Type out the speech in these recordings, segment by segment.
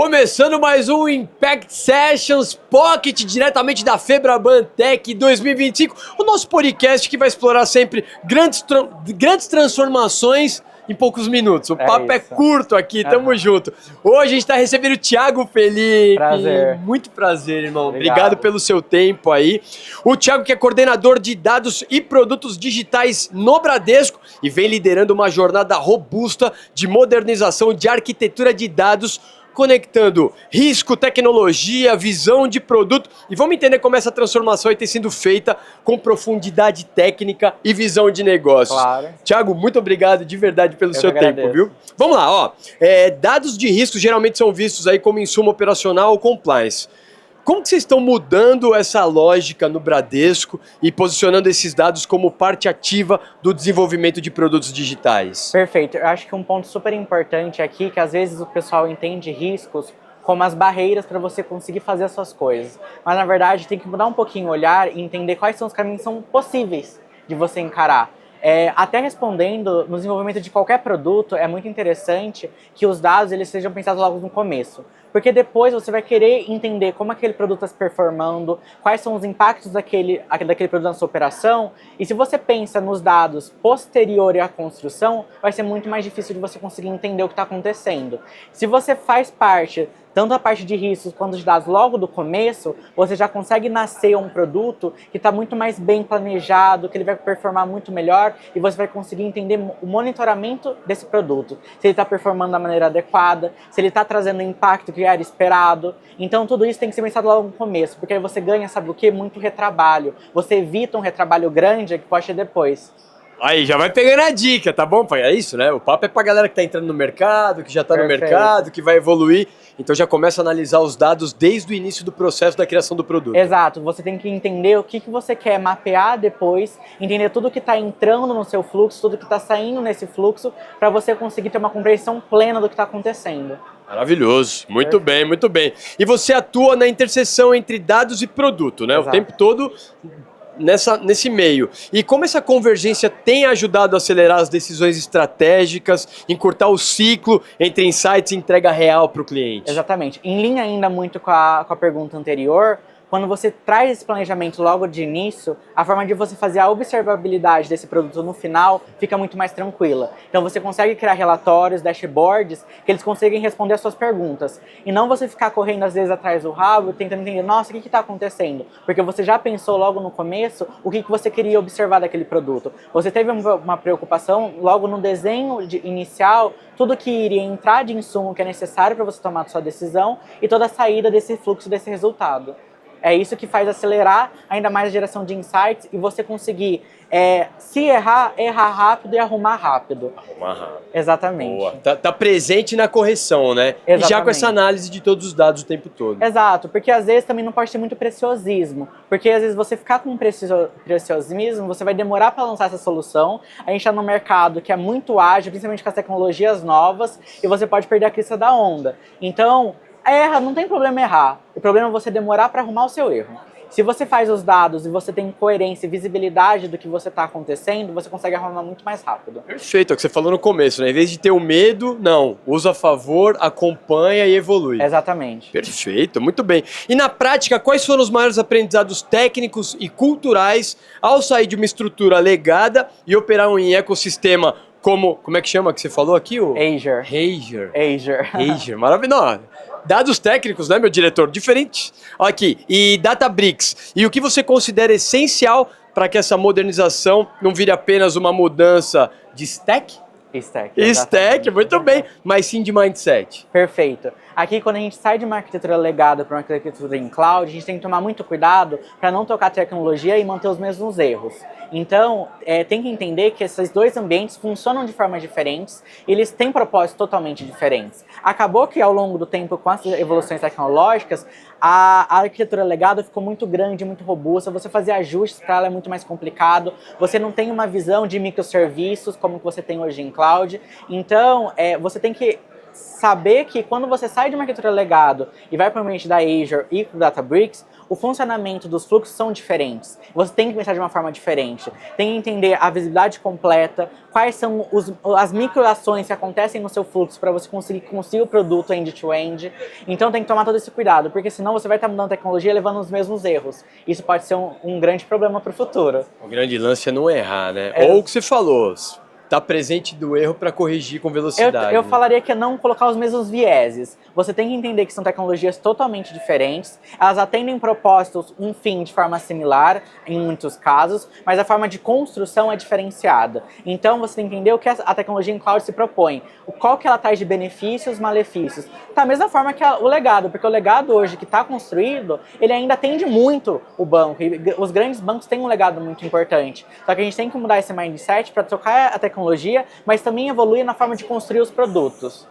Começando mais um Impact Sessions Pocket, diretamente da Febraban Tech 2025, o nosso podcast que vai explorar sempre grandes transformações em poucos minutos. O papo é curto aqui, tamo junto. Hoje a gente tá recebendo o Thiago Felipe. Prazer. Muito prazer, irmão. Obrigado pelo seu tempo aí. O Thiago que é coordenador de dados e produtos digitais no Bradesco e vem liderando uma jornada robusta de modernização de arquitetura de dados, conectando risco, tecnologia, visão de produto, e vamos entender como essa transformação tem sido feita com profundidade técnica e visão de negócios. Claro. Thiago, muito obrigado de verdade pelo seu tempo, viu? Vamos lá, ó. Dados de risco geralmente são vistos aí como insumo operacional ou compliance. Como que vocês estão mudando essa lógica no Bradesco e posicionando esses dados como parte ativa do desenvolvimento de produtos digitais? Perfeito. Eu acho que um ponto super importante aqui, que às vezes o pessoal entende riscos como as barreiras para você conseguir fazer as suas coisas. Mas na verdade tem que mudar um pouquinho o olhar e entender quais são os caminhos que são possíveis de você encarar. Até respondendo, no desenvolvimento de qualquer produto, é muito interessante que os dados eles sejam pensados logo no começo. Porque depois você vai querer entender como aquele produto está se performando, quais são os impactos daquele produto na sua operação. E se você pensa nos dados posteriores à construção, vai ser muito mais difícil de você conseguir entender o que está acontecendo. Se você faz parte, tanto a parte de riscos quanto de dados logo do começo, você já consegue nascer um produto que está muito mais bem planejado, que ele vai performar muito melhor e você vai conseguir entender o monitoramento desse produto. Se ele está performando da maneira adequada, se ele está trazendo o impacto que era esperado. Então tudo isso tem que ser pensado logo no começo, porque aí você ganha, sabe o quê? Muito retrabalho. Você evita um retrabalho grande que pode ter depois. Aí, já vai pegando a dica, tá bom, pai? É isso, né? O papo é pra galera que tá entrando no mercado, que já tá no mercado, que vai evoluir. Então já começa a analisar os dados desde o início do processo da criação do produto. Exato. Você tem que entender o que você quer mapear depois, entender tudo que tá entrando no seu fluxo, tudo que tá saindo nesse fluxo, para você conseguir ter uma compreensão plena do que tá acontecendo. Maravilhoso. Muito bem, muito bem. E você atua na interseção entre dados e produto, né? Exato. O tempo todo nesse meio. E como essa convergência tem ajudado a acelerar as decisões estratégicas, encurtar o ciclo entre insights e entrega real para o cliente? Exatamente. Em linha ainda muito com a pergunta anterior, quando você traz esse planejamento logo de início, a forma de você fazer a observabilidade desse produto no final fica muito mais tranquila. Então você consegue criar relatórios, dashboards, que eles conseguem responder as suas perguntas. E não você ficar correndo às vezes atrás do rabo, tentando entender, nossa, o que está acontecendo? Porque você já pensou logo no começo o que você queria observar daquele produto. Você teve uma preocupação logo no desenho inicial, tudo que iria entrar de insumo que é necessário para você tomar a sua decisão e toda a saída desse fluxo, desse resultado. É isso que faz acelerar ainda mais a geração de insights e você conseguir, se errar rápido e arrumar rápido. Arrumar rápido. Exatamente. Boa. Tá presente na correção, né? Exatamente. E já com essa análise de todos os dados o tempo todo. Exato, porque às vezes também não pode ter muito preciosismo. Porque às vezes você ficar com preciosismo, você vai demorar para lançar essa solução. A gente está num mercado que é muito ágil, principalmente com as tecnologias novas, e você pode perder a crista da onda. Então, não tem problema errar. O problema é você demorar para arrumar o seu erro. Se você faz os dados e você tem coerência e visibilidade do que você está acontecendo, você consegue arrumar muito mais rápido. Perfeito, é o que você falou no começo, né? Em vez de ter o medo, não. Usa a favor, acompanha e evolui. Exatamente. Perfeito, muito bem. E na prática, quais foram os maiores aprendizados técnicos e culturais ao sair de uma estrutura legada e operar em ecossistema como é que chama que você falou aqui? Azure, maravilhoso. Dados técnicos, né, meu diretor? Diferente. Aqui, e Databricks. E o que você considera essencial para que essa modernização não vire apenas uma mudança de stack? Stack, muito bem, mas sim de mindset. Perfeito. Aqui, quando a gente sai de uma arquitetura legada para uma arquitetura em cloud, a gente tem que tomar muito cuidado para não tocar tecnologia e manter os mesmos erros. Então, tem que entender que esses dois ambientes funcionam de formas diferentes e eles têm propósitos totalmente diferentes. Acabou que, ao longo do tempo, com as evoluções tecnológicas, a arquitetura legada ficou muito grande, muito robusta, você fazer ajustes para ela é muito mais complicado, você não tem uma visão de microserviços como que você tem hoje em cloud, então você tem que saber que quando você sai de uma arquitetura legado e vai para o ambiente da Azure e para o Databricks, o funcionamento dos fluxos são diferentes. Você tem que pensar de uma forma diferente. Tem que entender a visibilidade completa, quais são as microações que acontecem no seu fluxo para você conseguir o produto end-to-end. Então tem que tomar todo esse cuidado, porque senão você vai estar mudando a tecnologia e levando os mesmos erros. Isso pode ser um grande problema para o futuro. O grande lance é não errar, né? Ou o que você falou, tá presente do erro para corrigir com velocidade. Eu falaria que é não colocar os mesmos vieses. Você tem que entender que são tecnologias totalmente diferentes, elas atendem propósitos, um fim de forma similar, em muitos casos, mas a forma de construção é diferenciada. Então você tem que entender o que a tecnologia em cloud se propõe, qual que ela traz de benefícios, malefícios. Da mesma forma que o legado, porque o legado hoje que está construído, ele ainda atende muito o banco, e os grandes bancos têm um legado muito importante. Só que a gente tem que mudar esse mindset para trocar a tecnologia, mas também evoluir na forma de construir os produtos.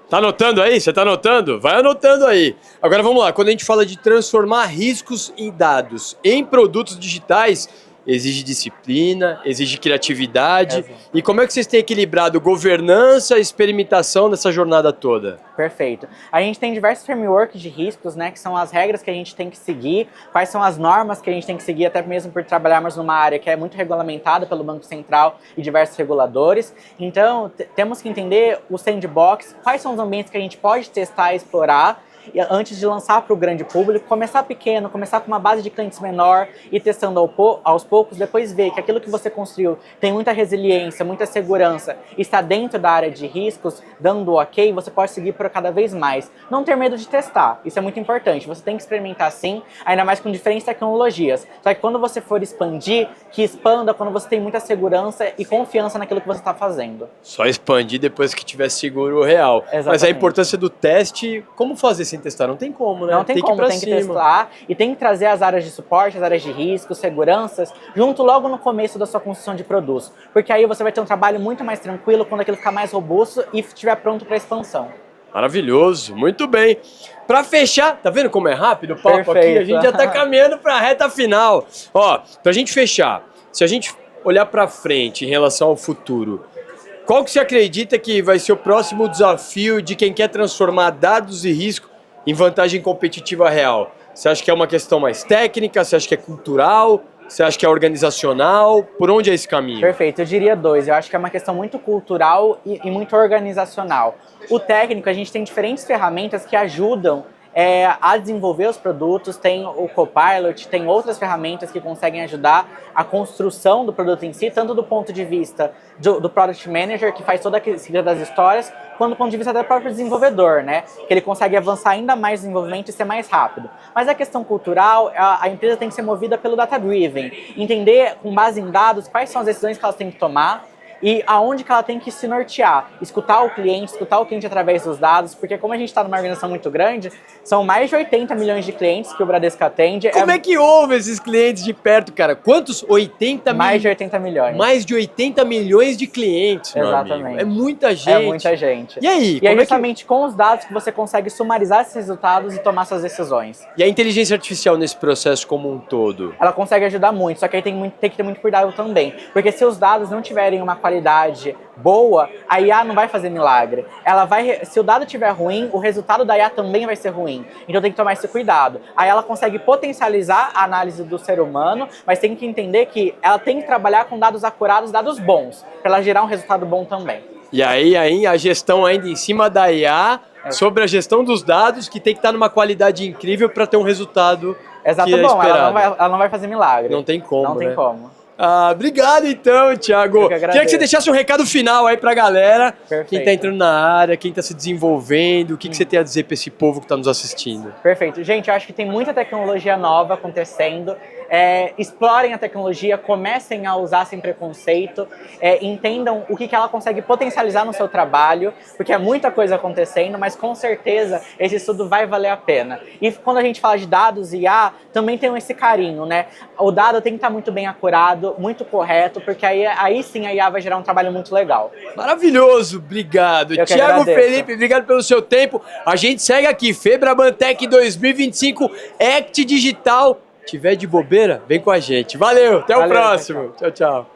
Tá anotando aí? Você tá anotando? Vai anotando aí. Agora vamos lá, quando a gente fala de transformar riscos em dados em produtos digitais, exige disciplina, exige criatividade. Exato. E como é que vocês têm equilibrado governança e experimentação nessa jornada toda? Perfeito. A gente tem diversos frameworks de riscos, né, que são as regras que a gente tem que seguir, quais são as normas que a gente tem que seguir, até mesmo por trabalharmos numa área que é muito regulamentada pelo Banco Central e diversos reguladores. Então, temos que entender o sandbox, quais são os ambientes que a gente pode testar e explorar, antes de lançar para o grande público, começar pequeno, começar com uma base de clientes menor e testando aos poucos, depois ver que aquilo que você construiu tem muita resiliência, muita segurança, está dentro da área de riscos, dando ok, você pode seguir por cada vez mais. Não ter medo de testar, isso é muito importante, você tem que experimentar sim, ainda mais com diferentes tecnologias. Só que quando você for expandir, que expanda quando você tem muita segurança e confiança naquilo que você está fazendo. Só expandir depois que tiver seguro real. Exatamente. Mas a importância do teste, como fazer sem testar? Não tem como, né? Não tem como, tem que testar e tem que trazer as áreas de suporte, as áreas de risco, seguranças, junto logo no começo da sua construção de produtos. Porque aí você vai ter um trabalho muito mais tranquilo quando aquilo ficar mais robusto e estiver pronto para expansão. Maravilhoso, muito bem. Para fechar, tá vendo como é rápido o papo Perfeito. aqui? A gente já tá caminhando para a reta final. Ó, pra gente fechar, se a gente olhar para frente em relação ao futuro, qual que você acredita que vai ser o próximo desafio de quem quer transformar dados e risco em vantagem competitiva real? Você acha que é uma questão mais técnica? Você acha que é cultural? Você acha que é organizacional? Por onde é esse caminho? Perfeito, eu diria dois. Eu acho que é uma questão muito cultural e muito organizacional. O técnico, a gente tem diferentes ferramentas que ajudam a desenvolver os produtos, tem o Copilot, tem outras ferramentas que conseguem ajudar a construção do produto em si, tanto do ponto de vista do Product Manager, que faz toda a ciclo das histórias, quanto do ponto de vista do próprio desenvolvedor, né? Que ele consegue avançar ainda mais no desenvolvimento e ser mais rápido. Mas a questão cultural, a empresa tem que ser movida pelo data-driven, entender com base em dados quais são as decisões que elas têm que tomar, e aonde que ela tem que se nortear, escutar o cliente através dos dados, porque como a gente está numa organização muito grande, são mais de 80 milhões de clientes que o Bradesco atende. Como é que ouve esses clientes de perto, cara? Quantos? 80 milhões? Mais de 80 milhões. Mais de 80 milhões de clientes, meu Exatamente. amigo. É muita gente. É muita gente. E aí? E é justamente com os dados que você consegue sumarizar esses resultados e tomar suas decisões. E a inteligência artificial nesse processo como um todo? Ela consegue ajudar muito, só que aí tem que ter muito cuidado também. Porque se os dados não tiverem uma qualidade boa, a IA não vai fazer milagre. Se o dado estiver ruim, o resultado da IA também vai ser ruim. Então tem que tomar esse cuidado. Aí ela consegue potencializar a análise do ser humano, mas tem que entender que ela tem que trabalhar com dados acurados, dados bons, para ela gerar um resultado bom também. E aí a gestão ainda em cima da IA, sobre a gestão dos dados, que tem que estar numa qualidade incrível para ter um resultado Exato, que é bom, esperado. ela não vai fazer milagre. Não tem como, Não tem né? como. Ah, obrigado então, Thiago. Queria que você deixasse um recado final aí pra galera. Perfeito. Quem tá entrando na área, quem tá se desenvolvendo, o que você tem a dizer pra esse povo que tá nos assistindo? Perfeito. Gente, eu acho que tem muita tecnologia nova acontecendo. Explorem a tecnologia, comecem a usar sem preconceito, entendam o que ela consegue potencializar no seu trabalho, porque é muita coisa acontecendo, mas com certeza esse estudo vai valer a pena. E quando a gente fala de dados e IA, também tem esse carinho, né? O dado tem que estar muito bem acurado, muito correto, porque aí sim a IA vai gerar um trabalho muito legal. Maravilhoso, obrigado. Eu que Thiago agradeço. Felipe, obrigado pelo seu tempo. A gente segue aqui, Febrabantec 2025, Act Digital. Tiver de bobeira, vem com a gente. Valeu, até o Valeu, próximo. Tchau, tchau.